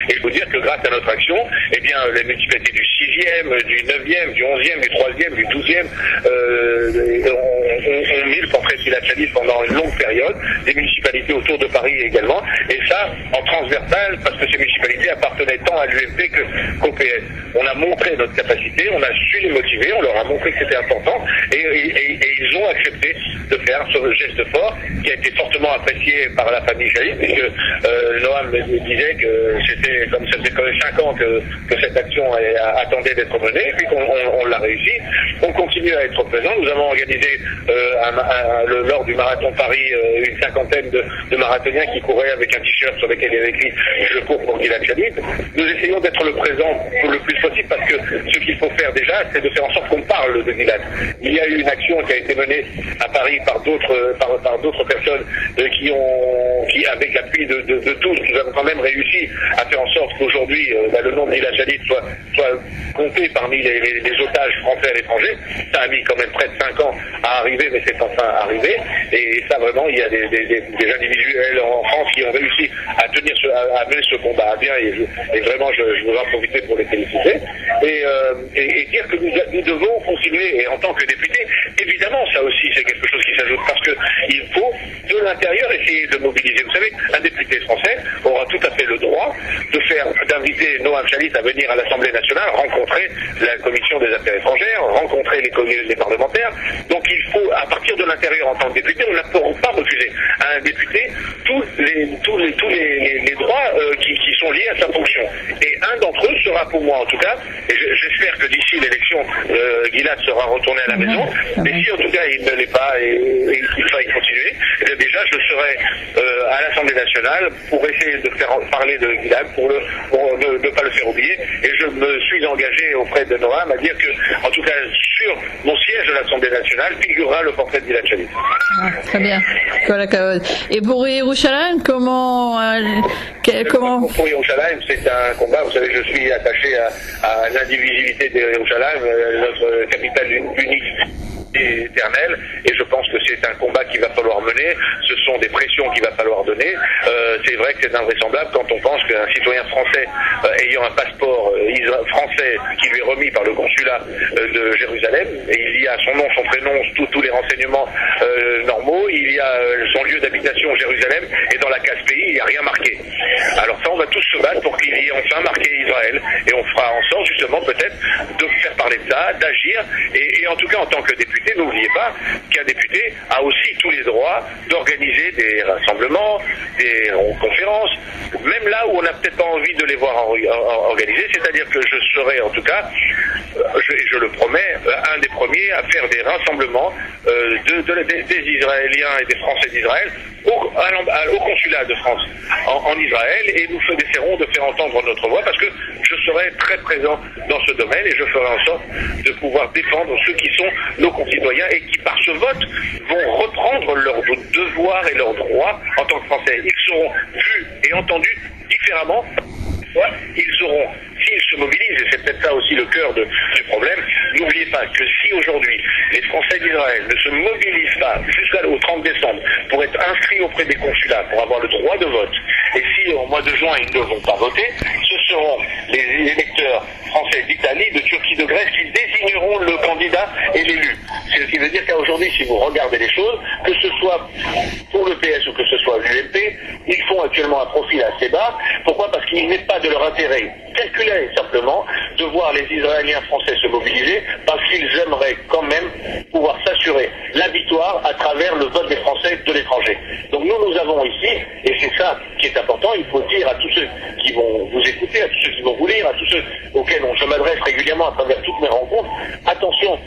Et je peux dire que grâce à notre action, eh bien, les municipalités du 6e, du 9e, du 11e, du 3e, du 12e ont mis le portrait de Gilad Shalit pendant une longue période, des municipalités autour de Paris également, et ça en transversal, parce que ces municipalités appartenaient tant à l'UMP qu'au PS. On a montré notre capacité, on a su les motiver, on leur a montré que c'était important, et ils ont accepté de faire ce geste fort, qui a été fortement apprécié par la famille Shalit, puisque Noam me disait que c'était, comme ça faisait quand même 5 ans que cette action attendait d'être menée, et puis qu'on l'a réussi. On continue à être présent. Nous avons organisé lors du marathon Paris une cinquantaine de marathoniens qui couraient avec un t-shirt sur lequel il y avait écrit « Je cours pour Gilad Shalit ». Nous essayons d'être le présent le plus possible, parce que ce qu'il faut faire déjà, c'est de faire en sorte qu'on parle de Gilad. Il y a eu une action qui a été menée à Paris par d'autres personnes qui, avec l'appui de tous, nous avons quand même réussi à faire en sorte qu'aujourd'hui le nom de Gilad Shalit soit compté parmi les otages français à l'étranger. Ça a mis quand même près de 5 ans à arriver, mais c'est enfin arrivé. Et ça, vraiment, il y a des individuels en France qui ont réussi à mener ce combat à bien, et vraiment, je voudrais en profiter pour les féliciter. Et dire que nous devons continuer, et en tant que députés, évidemment, ça aussi, c'est quelque chose qui s'ajoute, parce qu'il faut, de l'intérieur, essayer de mobiliser. Vous savez, un député français aura tout à fait le droit d'inviter Noam Shalit à venir à l'Assemblée nationale, rencontrer la commission des affaires étrangères, rencontrer les parlementaires. Donc il faut, à partir de l'intérieur en tant que député, on ne peut pas refuser à un député tous les droits qui sont liés à sa fonction. Et un d'entre eux sera pour moi en tout cas, et j'espère que d'ici l'élection, Gilad sera retourné à la maison, mais si en tout cas il ne l'est pas et il va y continuer, déjà je serai à l'Assemblée nationale pour essayer de faire parler de Gilad, pour ne pas le faire oublier, et je me suis engagé auprès de Noam à dire que, en tout cas, sur mon siège de l'Assemblée nationale figurera le portrait de Gilad Shalit. Très bien. Et pour Yerushalayim, comment Pour Yerushalayim, c'est un combat. Vous savez, je suis attaché à l'indivisibilité de Yerushalayim, notre capitale unique éternel, et je pense que c'est un combat qu'il va falloir mener. Ce sont des pressions qu'il va falloir donner. C'est vrai que c'est invraisemblable quand on pense qu'un citoyen français ayant un passeport français qui lui est remis par le consulat de Jérusalem, et il y a son nom, son prénom, tous les renseignements normaux, il y a son lieu d'habitation Jérusalem, et dans la case pays, il n'y a rien marqué. Alors ça, on va tous se battre pour qu'il y ait enfin marqué Israël, et on fera en sorte justement peut-être de faire parler de ça, d'agir, et en tout cas en tant que député, n'oubliez pas qu'un député a aussi tous les droits d'organiser des rassemblements, des conférences, même là où on n'a peut-être pas envie de les voir organisés, c'est-à-dire que je serai en tout cas, je le promets, un des premiers à faire des rassemblements des Israéliens et des Français d'Israël au consulat de France en Israël, et nous essaierons de faire entendre notre voix, parce que je serai très présent dans ce domaine, et je ferai en sorte de pouvoir défendre ceux qui sont nos concitoyens et qui, par ce vote, vont reprendre leurs devoirs et leurs droits en tant que Français. Ils seront vus et entendus différemment. Ils auront, s'ils se mobilisent, et c'est peut-être ça aussi le cœur du problème, n'oubliez pas que si aujourd'hui les Français d'Israël ne se mobilisent pas jusqu'au 30 décembre pour être inscrits auprès des consulats, pour avoir le droit de vote, et si au mois de juin ils ne vont pas voter, ce seront les électeurs français d'Italie, de Turquie, de Grèce qui désigneront le candidat et l'élu. C'est ce qui veut dire qu'aujourd'hui, si vous regardez les choses, que ce soit pour le PS ou que ce soit l'UMP, ils font actuellement un profil assez bas. Pourquoi? Parce qu'il n'est pas de leur intérêt calculé simplement de voir les Israéliens français se mobiliser, parce qu'ils aimeraient quand même pouvoir s'assurer la victoire à travers le vote des Français de l'étranger. Donc nous avons ici, et c'est ça qui est important, il faut dire à tous ceux qui vont vous écouter, à tous ceux qui vont vous lire, à tous ceux auxquels je m'adresse régulièrement à travers toutes mes rencontres, attention,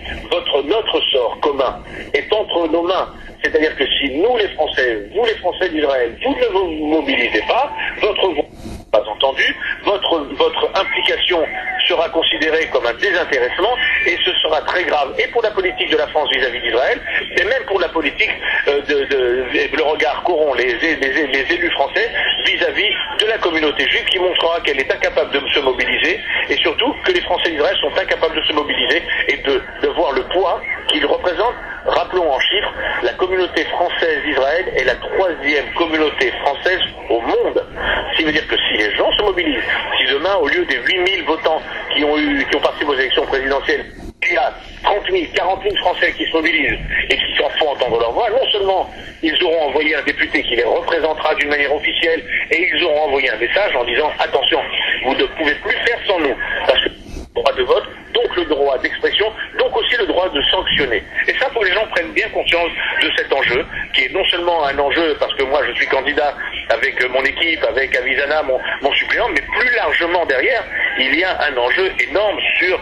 notre sort commun est entre nos mains. C'est-à-dire que si nous les Français, vous les Français d'Israël, vous ne vous mobilisez pas, votre voix pas entendu, votre implication sera considérée comme un désintéressement, et ce sera très grave, et pour la politique de la France vis-à-vis d'Israël, et même pour la politique le regard qu'auront les élus français vis-à-vis de la communauté juive, qui montrera qu'elle est incapable de se mobiliser, et surtout que les Français d'Israël sont incapables de se mobiliser et de voir le poids qu'ils représentent. Rappelons en chiffres, la communauté française d'Israël est la 3e communauté française au monde. Ce qui veut dire que si les gens se mobilisent, si demain, au lieu des 8000 votants qui ont participé aux élections présidentielles, il y a 30 000, 40 000 Français qui se mobilisent et qui s'en font entendre leur voix, non seulement ils auront envoyé un député qui les représentera d'une manière officielle, et ils auront envoyé un message en disant « Attention, vous ne pouvez plus faire sans nous ». Parce que le droit de vote, donc le droit d'expression, donc aussi le droit de sanctionner. Et ça, il faut que les gens prennent bien conscience de cet enjeu, qui est non seulement un enjeu parce que moi je suis candidat avec mon équipe, avec Avisana, mon suppléant, mais plus largement derrière, il y a un enjeu énorme sur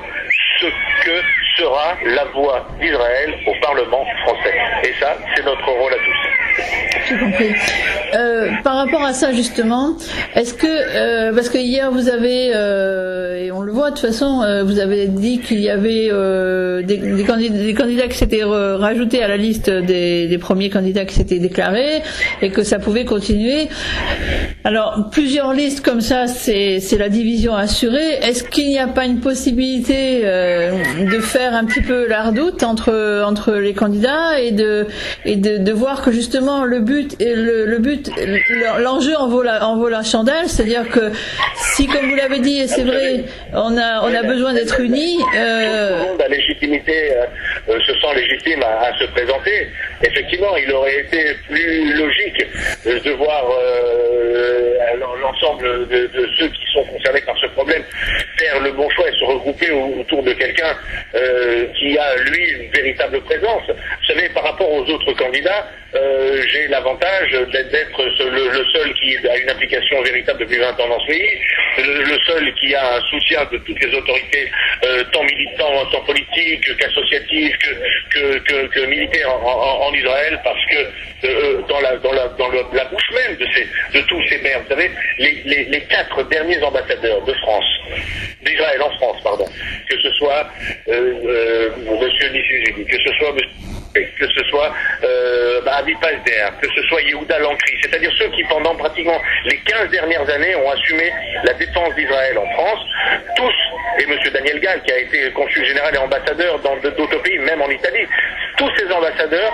ce que sera la voix d'Israël au Parlement français. Et ça, c'est notre rôle à tous. J'ai compris. Par rapport à ça justement, est-ce que parce que hier vous avez et on le voit de toute façon, vous avez dit qu'il y avait des candidats qui s'étaient rajoutés à la liste des premiers candidats qui s'étaient déclarés et que ça pouvait continuer. Alors plusieurs listes comme ça, c'est la division assurée. Est-ce qu'il n'y a pas une possibilité de faire un petit peu la redoute entre les candidats et de voir que justement l'enjeu en vaut la chandelle, c'est-à-dire que si, comme vous l'avez dit, et c'est vrai, on a besoin d'être unis. Tout le monde a légitimité, se sent légitime à se présenter. Effectivement, il aurait été plus logique de voir l'ensemble de ceux qui sont concernés par ce problème faire le bon choix et se regrouper autour de quelqu'un qui a, lui, une véritable présence. Vous savez, par rapport aux autres candidats, j'ai l'avantage d'être le seul qui a une implication véritable depuis 20 ans dans ce pays, le seul qui a un soutien de toutes les autorités, tant militants, tant politiques, qu'associatifs, que militaires en Israël, parce que dans la bouche même de tous ces maires, vous savez, les 4 derniers ambassadeurs de France, d'Israël en France, pardon, que ce soit Monsieur Nissi, que ce soit Avi Pasder, que ce soit Yehuda Lankri, c'est-à-dire ceux qui pendant pratiquement les 15 dernières années ont assumé la défense d'Israël en France, tous, et M. Daniel Gall qui a été consul général et ambassadeur dans d'autres pays, même en Italie, tous ces ambassadeurs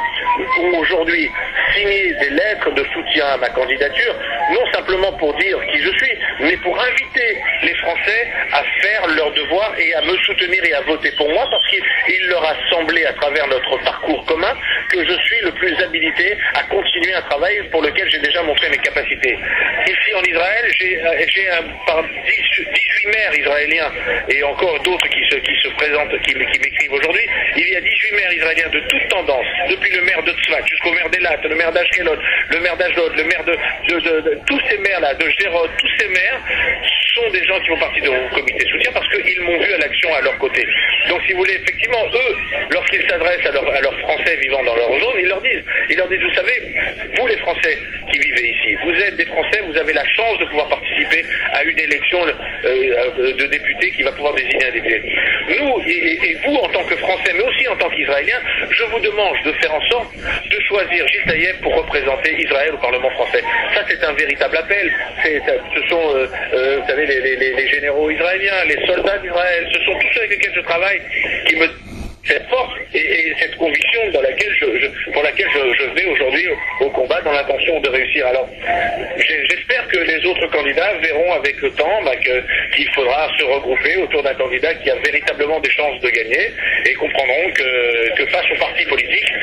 ont aujourd'hui signé des lettres de soutien à ma candidature, non simplement pour dire qui je suis, mais pour inviter les Français à faire leur devoir et à me soutenir et à voter pour moi, parce qu'il leur a semblé à travers notre parcours commun que je suis le plus habilité à continuer un travail pour lequel j'ai déjà montré mes capacités. Ici en Israël, j'ai par 18 maires israéliens et encore d'autres qui se présentent, qui m'écrivent aujourd'hui. Il y a 18 maires israéliens de toute tendance, depuis le maire de Tzfat jusqu'au maire d'Elat, le maire d'Ashkelon, le maire d'Ashdod, le maire de tous ces maires-là, de Gérard, tous ces maires sont des gens qui font partie de mon comité de soutien parce qu'ils m'ont vu à l'action à leur côté. Donc si vous voulez, effectivement, eux, lorsqu'ils s'adressent à leurs Français vivant dans leur zone, ils leur disent, vous savez, vous les Français qui vivez ici, vous êtes des Français, vous avez la chance de pouvoir participer à une élection de députés qui va pouvoir désigner un député. Nous, et vous en tant que Français, mais aussi en tant qu'Israéliens, je vous demande de faire en sorte de choisir Gilles Taïeb pour représenter Israël au Parlement français. Ça, c'est un véritable appel. Ce sont, vous savez, les généraux israéliens, les soldats d'Israël, ce sont tous ceux avec lesquels je travaille qui me cette force et cette conviction pour laquelle je vais aujourd'hui au combat dans l'intention de réussir. Alors, j'espère que les autres candidats verront avec le temps qu'il faudra se regrouper autour d'un candidat qui a véritablement des chances de gagner et comprendront que face aux partis politiques,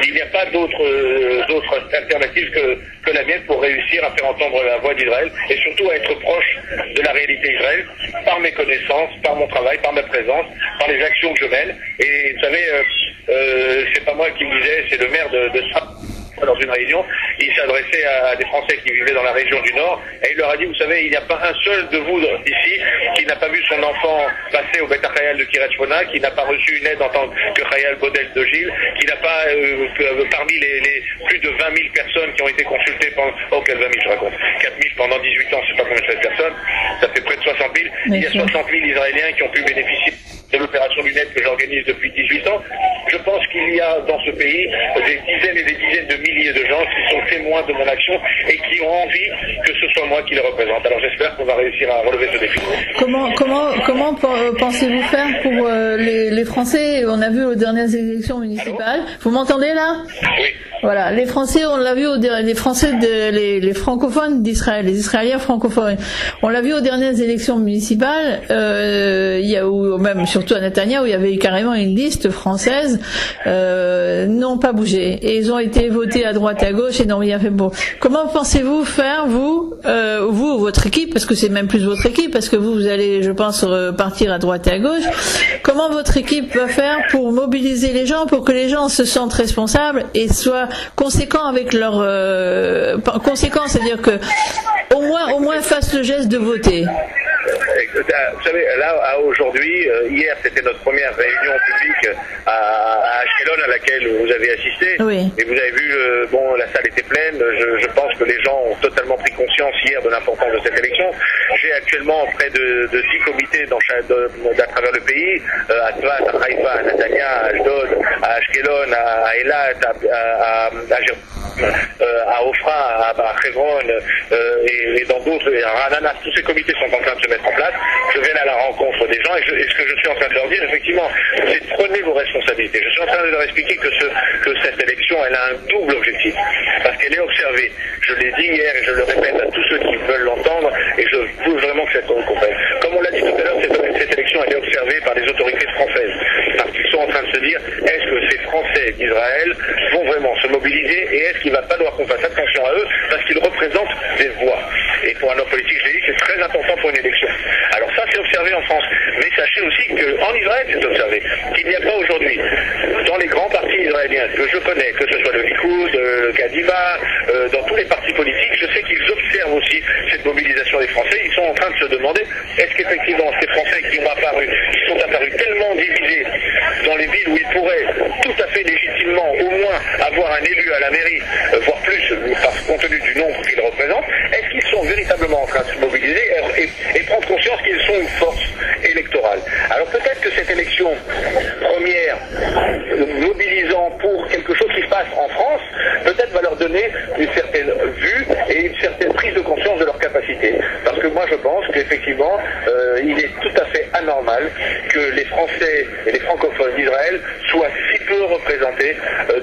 il n'y a pas d'autres alternatives que la mienne pour réussir à faire entendre la voix d'Israël et surtout à être proche de la réalité d'Israël par mes connaissances, par mon travail, par ma présence, par les actions que je mène. Et vous savez, c'est pas moi qui me disais, c'est le maire de dans une réunion, il s'adressait à des Français qui vivaient dans la région du Nord et il leur a dit, vous savez, il n'y a pas un seul de vous ici qui n'a pas vu son enfant passer au Beth Chayal de Kiryat Shmona, qui n'a pas reçu une aide en tant que Chayal Godel de Gilles, qui n'a pas, parmi les plus de 20 000 personnes qui ont été consultées pendant, quelles 20 000 je raconte, 4 000 pendant 18 ans, je sais pas combien de personnes, ça fait près de 60 000, il y a 60 000 Israéliens qui ont pu bénéficier de l'opération Lunette que j'organise depuis 18 ans. Je pense qu'il y a dans ce pays des dizaines et des dizaines de milliers de gens qui sont témoins de mon action et qui ont envie que ce soit moi qui les représente. Alors j'espère qu'on va réussir à relever ce défi. Comment pensez-vous faire pour les Français? On a vu aux dernières élections municipales. Vous m'entendez là? Oui. Voilà, les Français, on l'a vu les francophones d'Israël, les Israéliens francophones. On l'a vu aux dernières élections municipales, même surtout à Netanya, où il y avait carrément une liste française, n'ont pas bougé. Et ils ont été votés à droite, à gauche, et n'ont rien fait bon. Comment pensez-vous faire, vous, votre équipe, parce que c'est même plus votre équipe, parce que vous allez, je pense, partir à droite et à gauche. Comment votre équipe va faire pour mobiliser les gens, pour que les gens se sentent responsables et soient conséquents avec leur conséquents, c'est-à-dire que au moins fassent le geste de voter. Vous savez, là, aujourd'hui, hier, c'était notre première réunion publique à Ashkelon à laquelle vous avez assisté. Oui. Et vous avez vu, la salle était pleine. Je pense que les gens ont totalement pris conscience hier de l'importance de cette élection. J'ai actuellement près de 10 comités à travers le pays, à Tzfat, à Haïfa, à Netanya, à Ashdod, à Ashkelon, à Eilat, à Ofra, à Hebron, et dans d'autres, à Ra'anana. Tous ces comités sont en train de se mettre en place. Je vais à la rencontre des gens et ce que je suis en train de leur dire, effectivement, c'est prenez vos responsabilités. Je suis en train de leur expliquer que cette élection, elle a un double objectif. Parce qu'elle est observée. Je l'ai dit hier et je le répète à tous ceux qui veulent l'entendre et je veux vraiment que cette comprenne. Comme on l'a dit tout à l'heure, cette élection, elle est observée par les autorités françaises. Parce qu'ils sont en train de se dire, est-ce que ces Français d'Israël vont vraiment se mobiliser et est-ce qu'il va falloir qu'on fasse attention à eux parce qu'ils représentent des voix. Et pour un homme politique, je l'ai dit, c'est très important pour une élection. Alors ça, c'est observé en France. Mais sachez aussi qu'en Israël, c'est observé. Qu'il n'y a pas aujourd'hui, dans les grands partis israéliens que je connais, que ce soit le Likoud, le Kadima, dans tous les partis politiques, je sais qu'ils observent aussi cette mobilisation des Français. Ils sont en train de se demander, est-ce qu'effectivement ces Français qui sont apparus tellement divisés dans les villes où ils pourraient tout à fait légitimement au moins avoir un élu à la mairie, voire plus, compte tenu du nombre qu'ils représentent, est-ce qu'ils sont véritablement en train de se mobiliser et prendre conscience qu'ils sont une force électorale. Alors peut-être que cette élection première, mobilisant pour quelque chose qui se passe en France, peut-être va leur donner une certaine vue et une certaine prise de conscience de leur capacité. Parce que moi je pense qu'effectivement, il est tout à fait anormal que les Français et les francophones d'Israël soient si peu représentés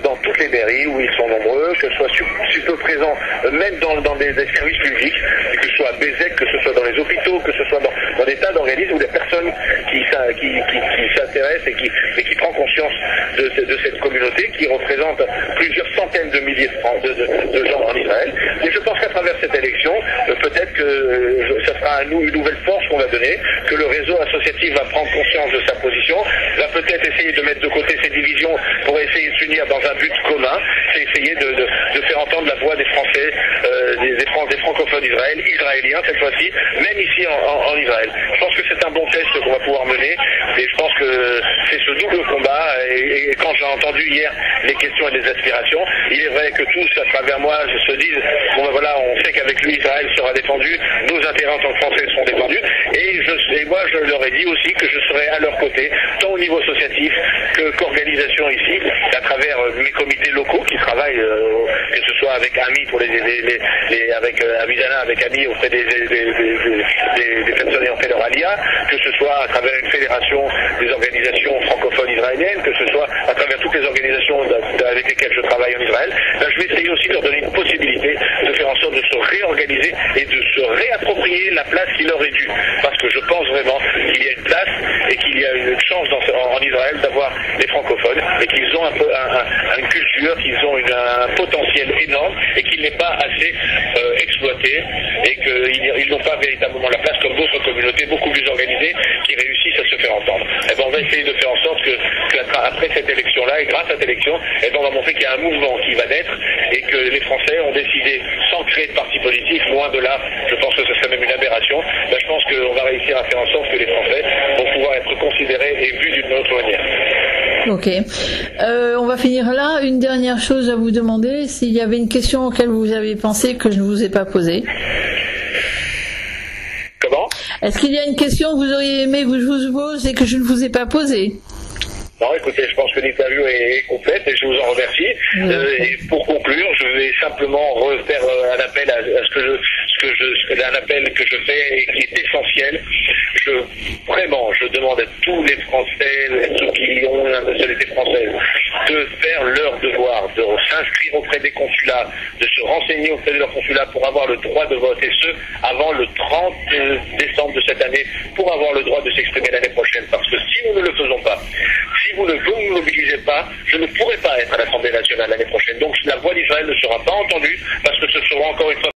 dans toutes les mairies où ils sont nombreux, que ce soit si peu présents même dans des services publics, que ce soit à Bézek, que ce soit dans les hôpitaux, que ce soit dans des tas d'organismes où des personnes qui s'intéressent et qui prend conscience de cette communauté qui représente plusieurs centaines de milliers de gens en Israël. Et je pense qu'à travers cette élection, peut-être que ça sera à nous une nouvelle force qu'on va donner, que le réseau associatif va prendre conscience de sa position, va peut-être essayer de mettre de côté ses divisions pour essayer de s'unir dans un but commun, c'est essayer de faire entendre la voix des Français, des francophones israéliens cette fois-ci, même ici en Israël. Je pense que c'est un bon test qu'on va pouvoir mener et je pense que c'est ce double combat et quand j'ai entendu hier les questions et les aspirations, il est vrai que tous à travers moi se disent on sait qu'avec lui Israël sera défendu, nos intérêts en tant que Français seront défendus et moi je leur ai dit aussi que je serai à leur côté tant au niveau associatif qu'organisation ici à travers mes comités locaux qui travaillent que ce soit avec Ami pour avec Avizana, avec Ami auprès des personnes ayant fait leur alia, que ce soit à travers une fédération des organisations francophones israéliennes, que ce soit à travers toutes les organisations avec lesquelles je travaille en Israël. Là, je vais essayer aussi de leur donner une possibilité de faire en sorte de se réorganiser et de se réapproprier la place qui leur est due. Parce que je pense vraiment qu'il y a une place et qu'il y a une chance en Israël d'avoir des francophones et qu'ils ont une culture, qu'ils ont un potentiel énorme et qu'il n'est pas assez exploité et qu'ils n'ont pas véritablement la place comme d'autres communautés beaucoup plus organisées qui réussissent à se faire entendre. On va essayer de faire en sorte qu'après cette élection-là et grâce à cette élection, on va montrer qu'il y a un mouvement qui va naître et que les Français ont décidé, sans créer de parti politique, loin de là, je pense que ce serait même une aberration, je pense qu'on va réussir à faire en sorte que les Français vont pouvoir être considérés et vus d'une autre manière. Ok. On va finir là. Une dernière chose à vous demander, s'il y avait une question auquel vous avez pensé que je ne vous ai pas posée. Comment ? Est-ce qu'il y a une question que vous auriez aimé que je vous pose et que je ne vous ai pas posée? Non, écoutez, je pense que l'interview est complète et je vous en remercie. Et pour conclure, je vais simplement refaire un appel à un appel que je fais et qui est essentiel. Je demande à tous les Français, ceux qui ont la nationalité française, de faire leur devoir, de s'inscrire auprès des consulats, de se renseigner auprès de leur consulat pour avoir le droit de vote, et ce, avant le 30 décembre de cette année, pour avoir le droit de s'exprimer l'année prochaine. Parce que si nous ne le faisons pas, si vous ne vous mobilisez pas, je ne pourrai pas être à l'Assemblée nationale l'année prochaine. Donc la voix d'Israël ne sera pas entendue, parce que ce sera encore une fois